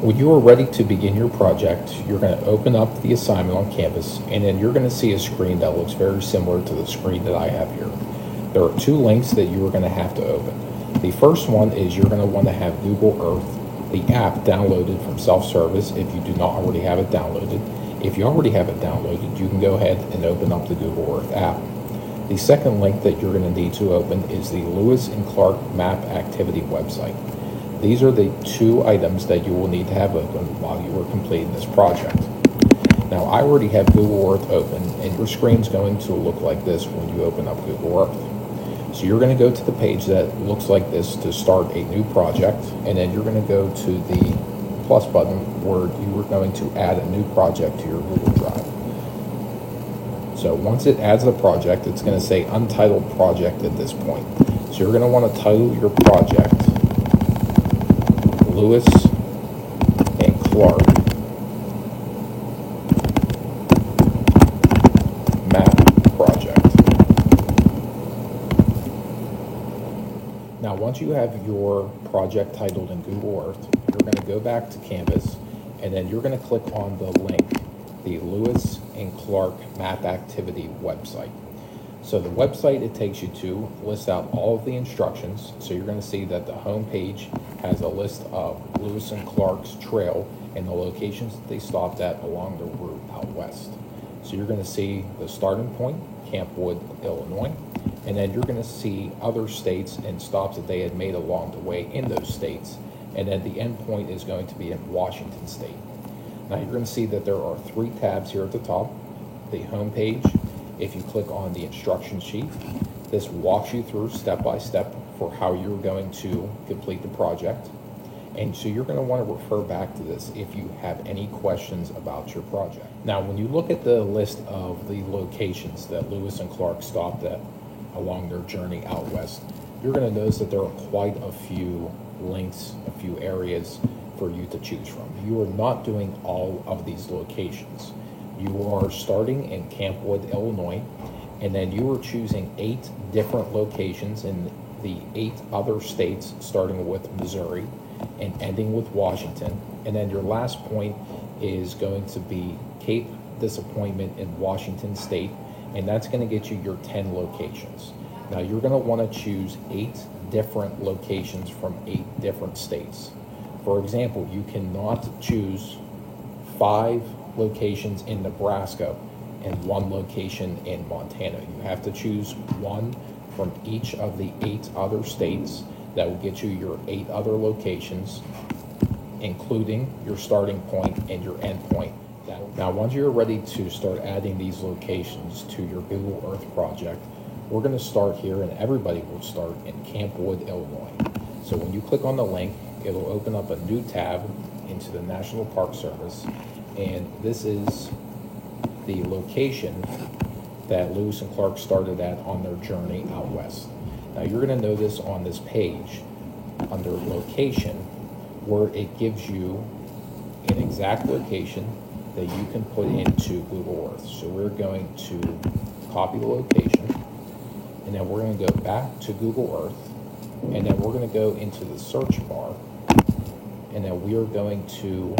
When you are ready to begin your project, you're going to open up the assignment on Canvas, and then you're going to see a screen that looks very similar to the screen that I have here. There are two links that you are going to have to open. The first one is you're going to want to have Google Earth, the app, downloaded from self-service if you do not already have it downloaded. If you already have it downloaded, you can go ahead and open up the Google Earth app. The second link that you're going to need to open is the Lewis and Clark Map Activity website. These are the two items that you will need to have open while you are completing this project. Now, I already have Google Earth open, and your screen's going to look like this when you open up Google Earth. So you're going to go to the page that looks like this to start a new project, and then you're going to go to the plus button where you are going to add a new project to your Google Drive. So once it adds the project, it's going to say Untitled Project at this point. So you're going to want to title your project Lewis and Clark Map Project. Now, once you have your project titled in Google Earth, you're going to go back to Canvas, and then you're going to click on the link, the Lewis and Clark Map Activity website. So the website it takes you to lists out all of the instructions. So you're going to see that the home page has a list of Lewis and Clark's trail and the locations that they stopped at along the route out west. So you're going to see the starting point, Camp Wood, Illinois, and then you're going to see other states and stops that they had made along the way in those states. And then the end point is going to be in Washington State. Now you're going to see that there are 3 tabs here at the top. The home page. If you click on the instruction sheet, this walks you through step by step for how you're going to complete the project. And so you're going to want to refer back to this if you have any questions about your project. Now, when you look at the list of the locations that Lewis and Clark stopped at along their journey out west, you're going to notice that there are quite a few links, a few areas for you to choose from. You are not doing all of these locations. You are starting in Camp Wood, Illinois, and then you are choosing 8 different locations in the 8 other states, starting with Missouri and ending with Washington. And then your last point is going to be Cape Disappointment in Washington State, and that's going to get you your 10 locations. Now you're going to want to choose 8 different locations from 8 different states. For example, you cannot choose 5 locations in Nebraska and 1 location in Montana. You have to choose 1 from each of the 8 other states. That will get you your 8 other locations, including your starting point and your end point. Now, once you're ready to start adding these locations to your Google Earth project, we're going to start here, and everybody will start in Camp Wood, Illinois. So when you click on the link, it'll open up a new tab into the National Park Service. And this is the location that Lewis and Clark started at on their journey out west. Now you're going to notice on this page, under location, where it gives you an exact location that you can put into Google Earth. So we're going to copy the location, and then we're going to go back to Google Earth, and then we're going to go into the search bar, and then we are going to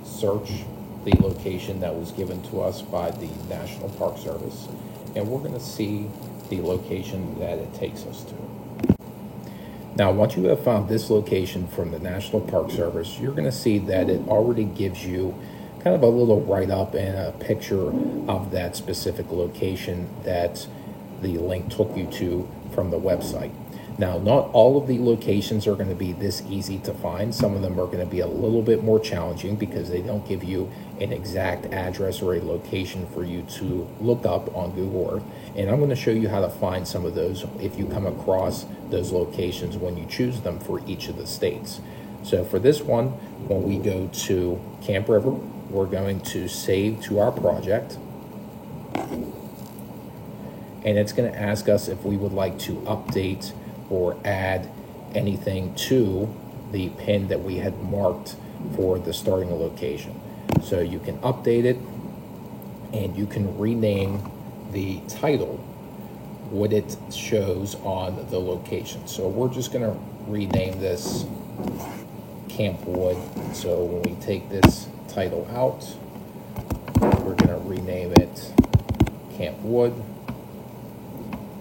search the location that was given to us by the National Park Service, and we're going to see the location that it takes us to. Now, once you have found this location from the National Park Service, you're going to see that it already gives you kind of a little write-up and a picture of that specific location that the link took you to from the website. Now, not all of the locations are going to be this easy to find. Some of them are going to be a little bit more challenging because they don't give you an exact address or a location for you to look up on Google Earth. And I'm going to show you how to find some of those if you come across those locations when you choose them for each of the states. So for this one, when we go to Camp River, we're going to save to our project. And it's going to ask us if we would like to update or add anything to the pin that we had marked for the starting location. So you can update it, and you can rename the title what it shows on the location. So we're just going to rename this Camp Wood. So when we take this title out, we're going to rename it Camp Wood,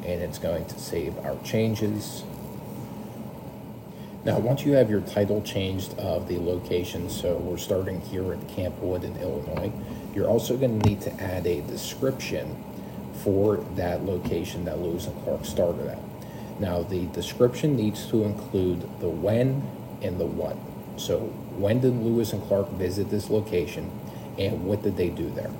and it's going to save our changes. Now, once you have your title changed of the location, so we're starting here at Camp Wood in Illinois, you're also going to need to add a description for that location that Lewis and Clark started at. Now, the description needs to include the when and the what. So, when did Lewis and Clark visit this location, and what did they do there?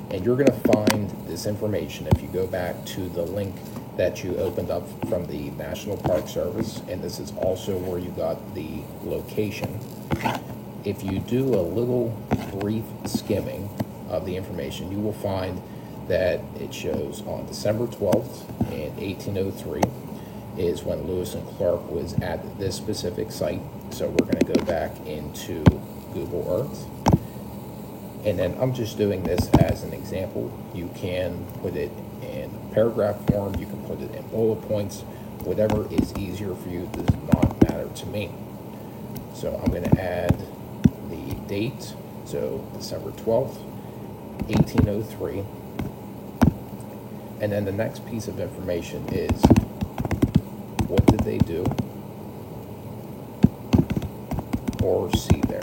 And you're going to find this information if you go back to the link that you opened up from the National Park Service, and this is also where you got the location. If you do a little brief skimming of the information, you will find that it shows on December 12th in 1803 is when Lewis and Clark was at this specific site. So we're going to go back into Google Earth. And then I'm just doing this as an example. You can put it in paragraph form, you can put it in bullet points, whatever is easier for you does not matter to me. So I'm going to add the date, so December 12th, 1803. And then the next piece of information is, what did they do or see there?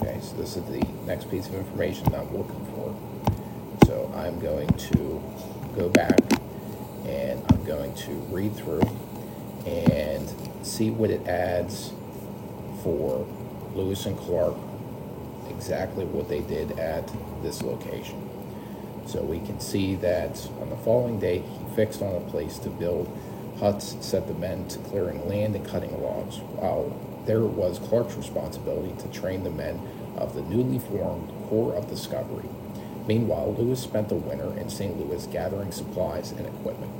Okay, so this is the next piece of information that I'm looking for. So I'm going to go back and I'm going to read through and see what it adds for Lewis and Clark, exactly what they did at this location. So we can see that on the following day, he fixed on a place to build huts, set the men to clearing land and cutting logs, while there was Clark's responsibility to train the men of the newly formed Corps of Discovery. Meanwhile, Lewis spent the winter in St. Louis gathering supplies and equipment.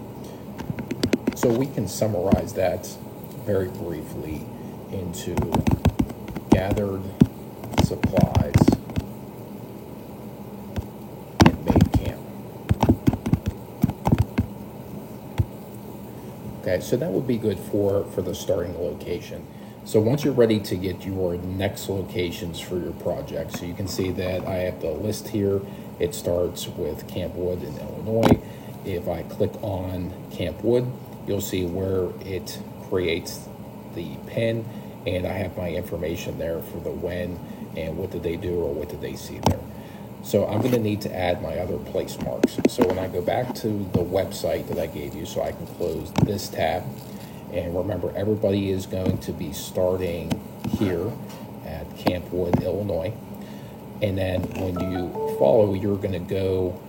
So we can summarize that very briefly into gathered supplies and made camp. Okay, so that would be good for the starting location. So once you're ready to get your next locations for your project, so you can see that I have the list here. It starts with Camp Wood in Illinois. If I click on Camp Wood, you'll see where it creates the pin, and I have my information there for the when and what did they do or what did they see there. So I'm going to need to add my other place marks. So when I go back to the website that I gave you, so I can close this tab. And remember, everybody is going to be starting here at Camp Wood, Illinois. And then when you follow, you're going to go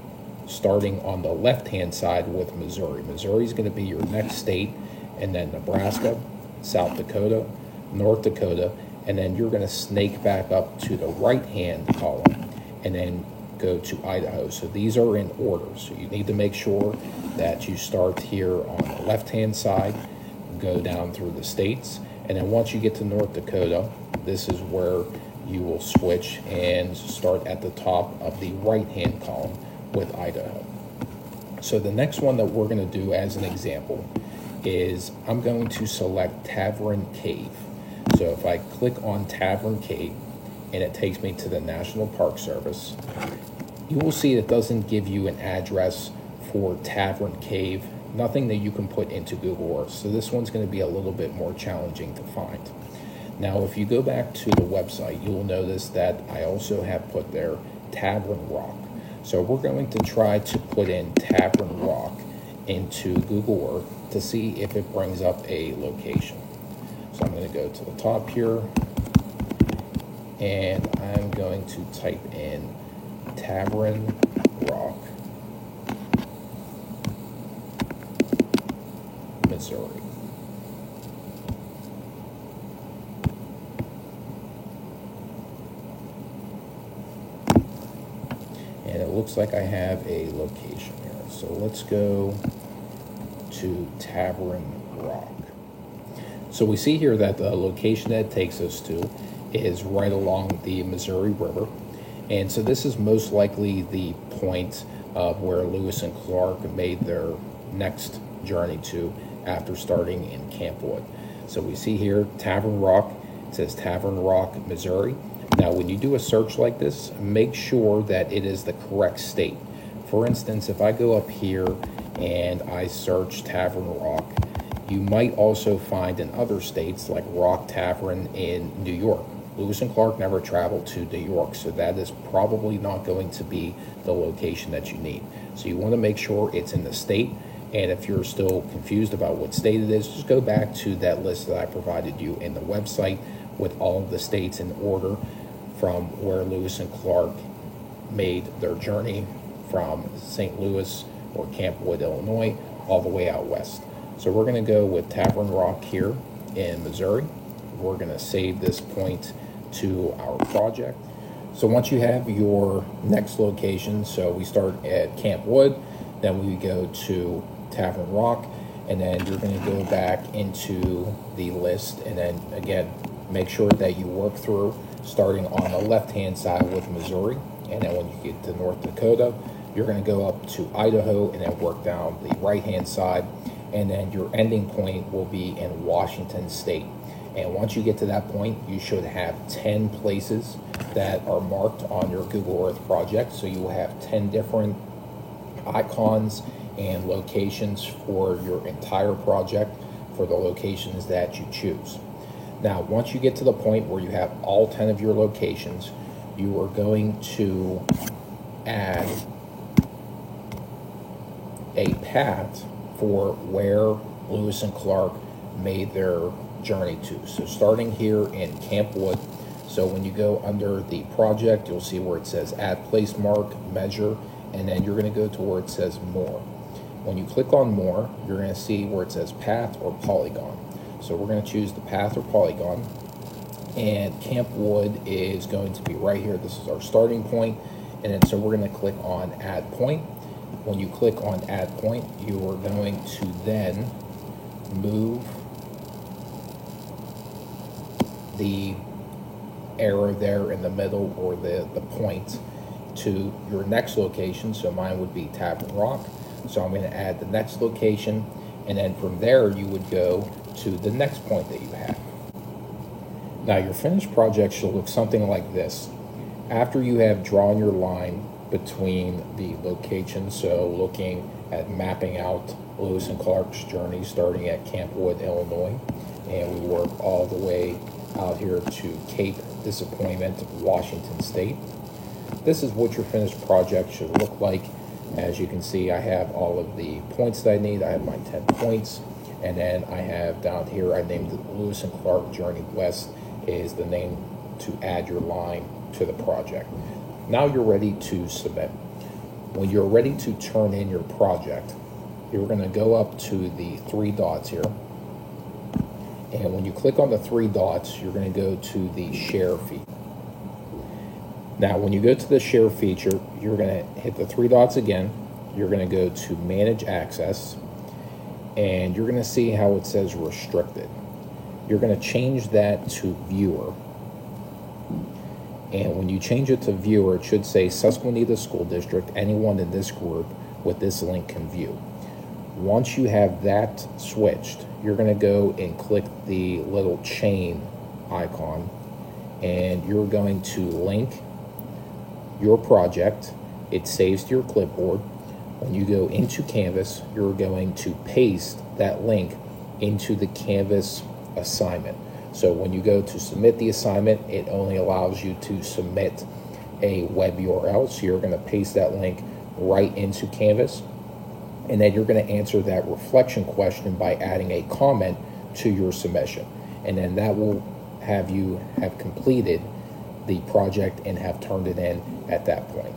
starting on the left-hand side with Missouri. Missouri is going to be your next state, and then Nebraska, South Dakota, North Dakota, and then you're going to snake back up to the right-hand column and then go to Idaho. So these are in order. So you need to make sure that you start here on the left-hand side, go down through the states, and then once you get to North Dakota, this is where you will switch and start at the top of the right-hand column with Idaho. So the next one that we're going to do as an example is I'm going to select Tavern Cave. So if I click on Tavern Cave and it takes me to the National Park Service, you will see it doesn't give you an address for Tavern Cave, nothing that you can put into Google Earth. So this one's going to be a little bit more challenging to find. Now, if you go back to the website, you will notice that I also have put there Tavern Rock. So we're going to try to put in Tavern Rock into Google Earth to see if it brings up a location. So I'm going to go to the top here, and I'm going to type in Tavern Rock, Missouri. And it looks like I have a location here. So let's go to Tavern Rock. So we see here that the location that it takes us to is right along the Missouri River. And so this is most likely the point of where Lewis and Clark made their next journey to after starting in Camp Wood. So we see here Tavern Rock It says Tavern Rock, Missouri. Now, when you do a search like this, make sure that it is the correct state. For instance, if I go up here and I search Tavern Rock, you might also find in other states like Rock Tavern in New York. Lewis and Clark never traveled to New York, so that is probably not going to be the location that you need. So you want to make sure it's in the state, and if you're still confused about what state it is, just go back to that list that I provided you in the website with all of the states in order from where Lewis and Clark made their journey from St. Louis or Camp Wood, Illinois, all the way out west. So we're going to go with Tavern Rock here in Missouri. We're going to save this point to our project. So once you have your next location, so we start at Camp Wood, then we go to Tavern Rock, and then you're going to go back into the list, and then again, make sure that you work through starting on the left-hand side with Missouri, and then when you get to North Dakota, you're going to go up to Idaho and then work down the right-hand side, and then your ending point will be in Washington State. And once you get to that point, you should have 10 places that are marked on your Google Earth project. So you will have 10 different icons and locations for your entire project for the locations that you choose. Now, once you get to the point where you have all 10 of your locations, you are going to add a path for where Lewis and Clark made their journey to. So starting here in Camp Wood, so when you go under the project, you'll see where it says add place mark, measure, and then you're going to go to where it says more. When you click on more, you're going to see where it says path or polygon. So we're going to choose the path or polygon, and Camp Wood is going to be right here. This is our starting point, and then so we're going to click on add point. When you click on add point, you are going to then move the arrow there in the middle, or the point, to your next location. So mine would be Tavern Rock. So I'm going to add the next location, and then from there you would go to the next point that you have. Now your finished project should look something like this. After you have drawn your line between the locations, so looking at mapping out Lewis and Clark's journey starting at Camp Wood, Illinois, and we work all the way out here to Cape Disappointment, Washington State. This is what your finished project should look like. As you can see, I have all of the points that I need. I have my 10 points, and then I have down here, I named it Lewis and Clark Journey West is the name to add your line to the project. Now you're ready to submit. When you're ready to turn in your project, you're going to go up to the 3 dots here. And when you click on the 3 dots, you're going to go to the share feature. Now, when you go to the share feature, you're going to hit the 3 dots again. You're going to go to manage access, and you're going to see how it says restricted. You're going to change that to viewer. And when you change it to viewer, it should say Susquehanna School District. Anyone in this group with this link can view. Once you have that switched, you're going to go and click the little chain icon, and you're going to link your project. It saves to your clipboard. When you go into Canvas, you're going to paste that link into the Canvas assignment. So when you go to submit the assignment, it only allows you to submit a web URL. So you're going to paste that link right into Canvas, and then you're going to answer that reflection question by adding a comment to your submission. And then that will have you have completed the project and have turned it in at that point.